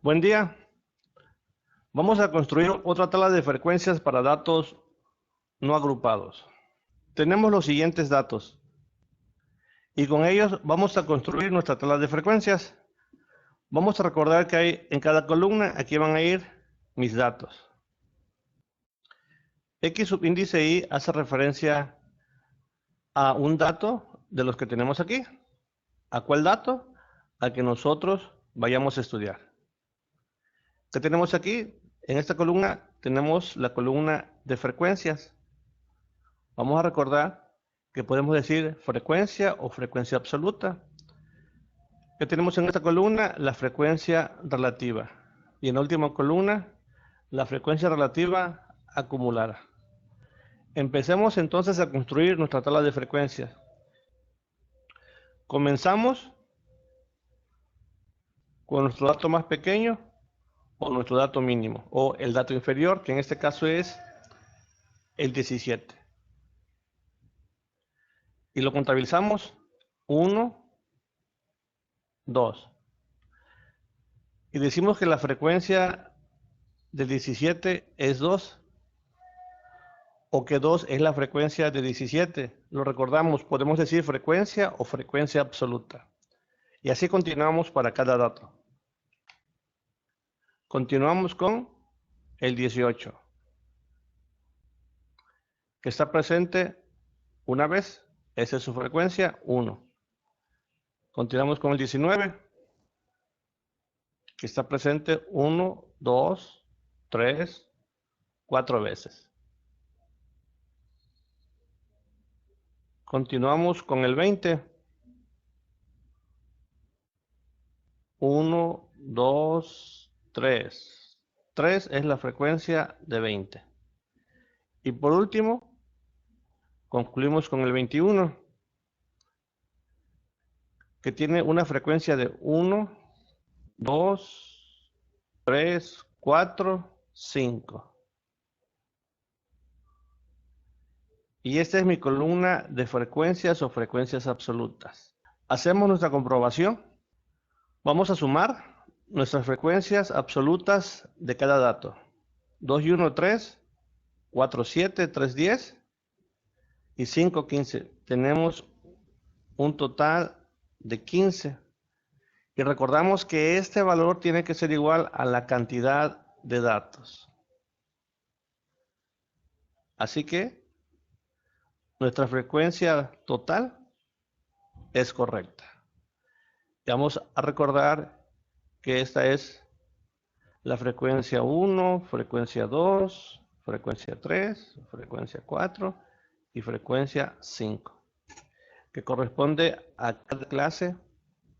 Buen día. Vamos a construir otra tabla de frecuencias para datos no agrupados. Tenemos los siguientes datos y con ellos vamos a construir nuestra tabla de frecuencias. Vamos a recordar que hay en cada columna, aquí van a ir mis datos. X subíndice Y hace referencia a un dato de los que tenemos aquí. ¿A cuál dato? Al que nosotros vayamos a estudiar. ¿Qué tenemos aquí? En esta columna tenemos la columna de frecuencias. Vamos a recordar que podemos decir frecuencia o frecuencia absoluta. ¿Qué tenemos en esta columna? La frecuencia relativa. Y en la última columna, la frecuencia relativa acumulada. Empecemos entonces a construir nuestra tabla de frecuencias. Comenzamos con nuestro dato más pequeño o nuestro dato mínimo, o el dato inferior, que en este caso es el 17. Y lo contabilizamos 1, 2. Y decimos que la frecuencia del 17 es 2, o que 2 es la frecuencia de 17. Lo recordamos, podemos decir frecuencia o frecuencia absoluta. Y así continuamos para cada dato. Continuamos con el 18, que está presente una vez, esa es su frecuencia, 1. Continuamos con el 19, que está presente 1, 2, 3, 4 veces. Continuamos con el 20. 1, 2, 3. 3 es la frecuencia de 20. Y por último, concluimos con el 21, que tiene una frecuencia de 1, 2, 3, 4, 5. Y esta es mi columna de frecuencias o frecuencias absolutas. Hacemos nuestra comprobación. Vamos a sumar nuestras frecuencias absolutas de cada dato. 2 y 1, 3, 4, 7, 3, 10 y 5, 15. Tenemos un total de 15. Y recordamos que este valor tiene que ser igual a la cantidad de datos. Así que nuestra frecuencia total es correcta. Y vamos a recordar que esta es la frecuencia 1, frecuencia 2, frecuencia 3, frecuencia 4 y frecuencia 5, que corresponde a cada clase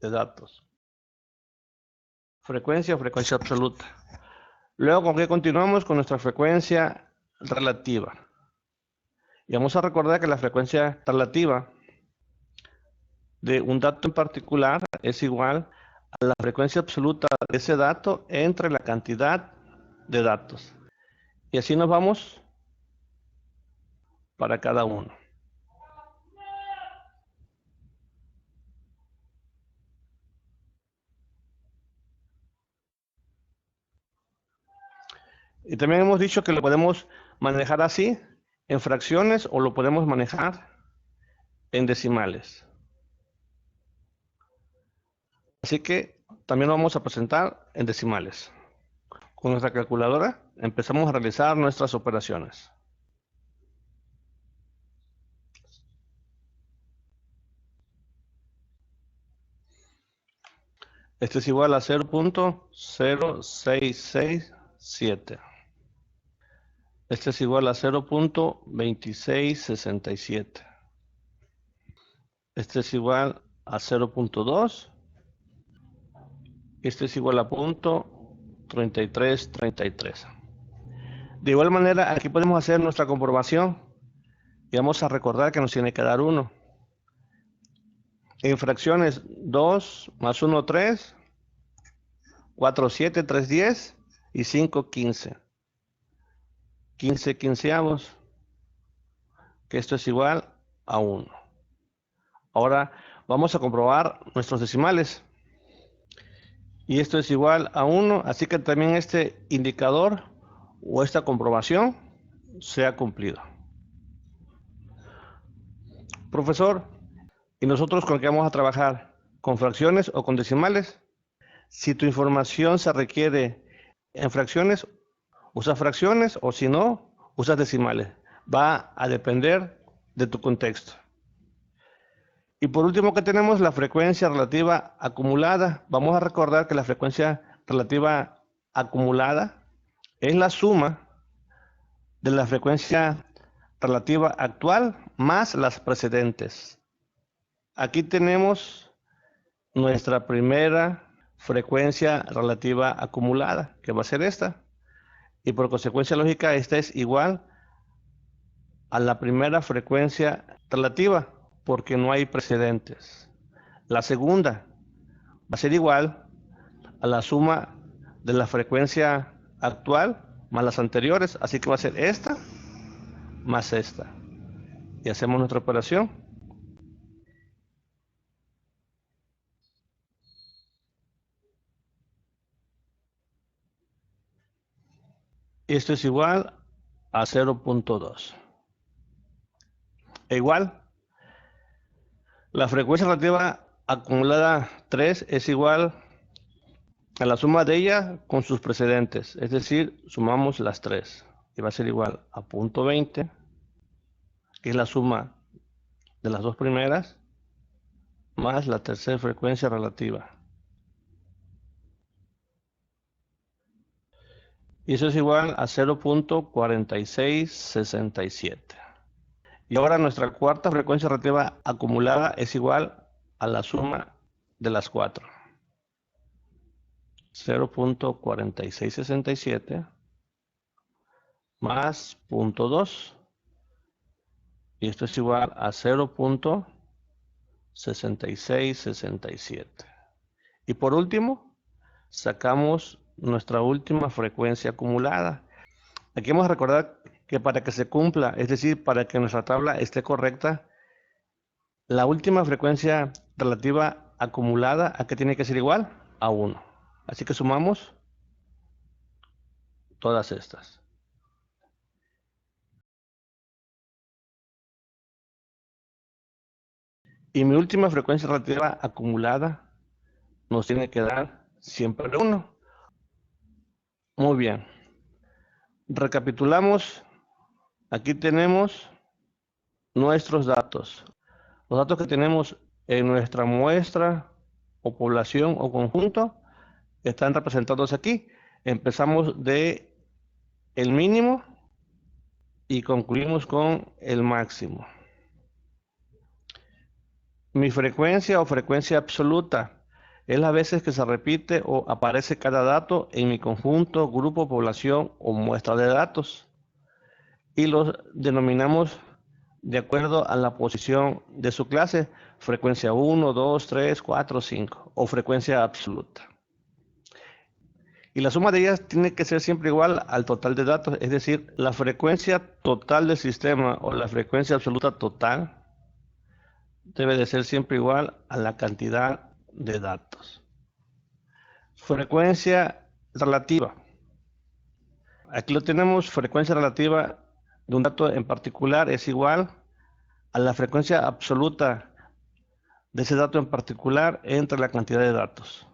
de datos. Frecuencia o frecuencia absoluta. Luego, ¿con qué continuamos? Con nuestra frecuencia relativa. Y vamos a recordar que la frecuencia relativa de un dato en particular es igual a la frecuencia absoluta de ese dato entre la cantidad de datos. Y así nos vamos para cada uno. Y también hemos dicho que lo podemos manejar así, en fracciones, o lo podemos manejar en decimales. Así que también lo vamos a presentar en decimales. Con nuestra calculadora empezamos a realizar nuestras operaciones. Este es igual a 0.0667. Este es igual a 0.2667. Este es igual a 0.2. Este es igual a 0.3333. De igual manera, aquí podemos hacer nuestra comprobación y vamos a recordar que nos tiene que dar 1. En fracciones 2 más 1, 3, 4, 7, 3, 10 y 5, 15. 15 quinceavos, que esto es igual a 1. Ahora vamos a comprobar nuestros decimales. y esto es igual a 1, así que también este indicador o esta comprobación se ha cumplido. Profesor, ¿y nosotros con qué vamos a trabajar? ¿Con fracciones o con decimales? Si tu información se requiere en fracciones, usa fracciones, o si no, usas decimales. Va a depender de tu contexto. Y por último, que tenemos la frecuencia relativa acumulada. Vamos a recordar que la frecuencia relativa acumulada es la suma de la frecuencia relativa actual más las precedentes. Aquí tenemos nuestra primera frecuencia relativa acumulada, que va a ser esta. Y por consecuencia lógica, esta es igual a la primera frecuencia relativa, porque no hay precedentes. La segunda va a ser igual a la suma de la frecuencia actual más las anteriores, así que va a ser esta más esta. Y hacemos nuestra operación. Esto es igual a 0.2. E igual, la frecuencia relativa acumulada 3 es igual a la suma de ella con sus precedentes, es decir, sumamos las 3 y va a ser igual a 0.20, que es la suma de las dos primeras, más la tercera frecuencia relativa. Y eso es igual a 0.4667. Y ahora nuestra cuarta frecuencia relativa acumulada es igual a la suma de las 4. 0.4667 más 0.2. Y esto es igual a 0.6667. Y por último, sacamos nuestra última frecuencia acumulada. Aquí vamos a recordar que para que se cumpla, es decir, para que nuestra tabla esté correcta, la última frecuencia relativa acumulada, ¿a qué tiene que ser igual? A 1. Así que sumamos todas estas. Y mi última frecuencia relativa acumulada nos tiene que dar siempre 1. Muy bien. Recapitulamos. Aquí tenemos nuestros datos. Los datos que tenemos en nuestra muestra o población o conjunto están representados aquí. Empezamos de el mínimo y concluimos con el máximo. Mi frecuencia o frecuencia absoluta es las veces que se repite o aparece cada dato en mi conjunto, grupo, población o muestra de datos. Y los denominamos de acuerdo a la posición de su clase, frecuencia 1, 2, 3, 4, 5 o frecuencia absoluta. Y la suma de ellas tiene que ser siempre igual al total de datos, es decir, la frecuencia total del sistema o la frecuencia absoluta total debe de ser siempre igual a la cantidad de datos. Frecuencia relativa. Aquí lo tenemos, frecuencia relativa de un dato en particular es igual a la frecuencia absoluta de ese dato en particular entre la cantidad de datos.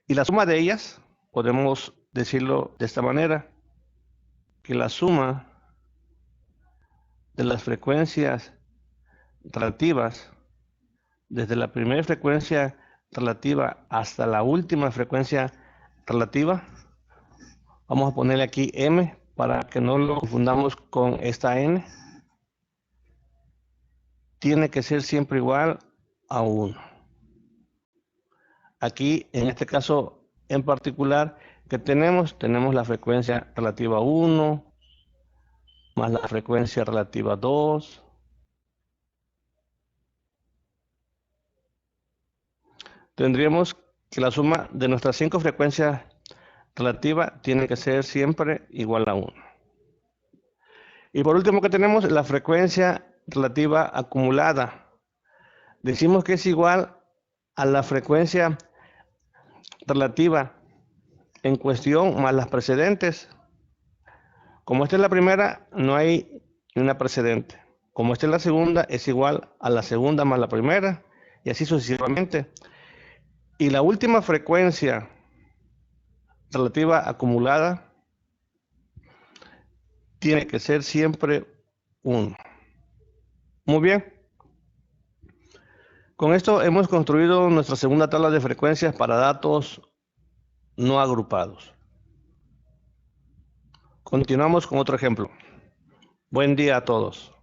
Y la suma de ellas, podemos decirlo de esta manera, que la suma de las frecuencias relativas, desde la primera frecuencia relativa hasta la última frecuencia relativa, vamos a ponerle aquí m para que no lo confundamos con esta n, tiene que ser siempre igual a 1. Aquí, en este caso en particular, que tenemos la frecuencia relativa 1, más la frecuencia relativa 2, tendríamos que la suma de nuestras 5 frecuencias relativas tiene que ser siempre igual a 1. Y por último que tenemos la frecuencia relativa acumulada. Decimos que es igual a la frecuencia relativa en cuestión más las precedentes. Como esta es la primera, no hay una precedente. Como esta es la segunda, es igual a la segunda más la primera, y así sucesivamente. Y la última frecuencia relativa acumulada tiene que ser siempre 1. Muy bien. Con esto hemos construido nuestra segunda tabla de frecuencias para datos no agrupados. Continuamos con otro ejemplo. Buen día a todos.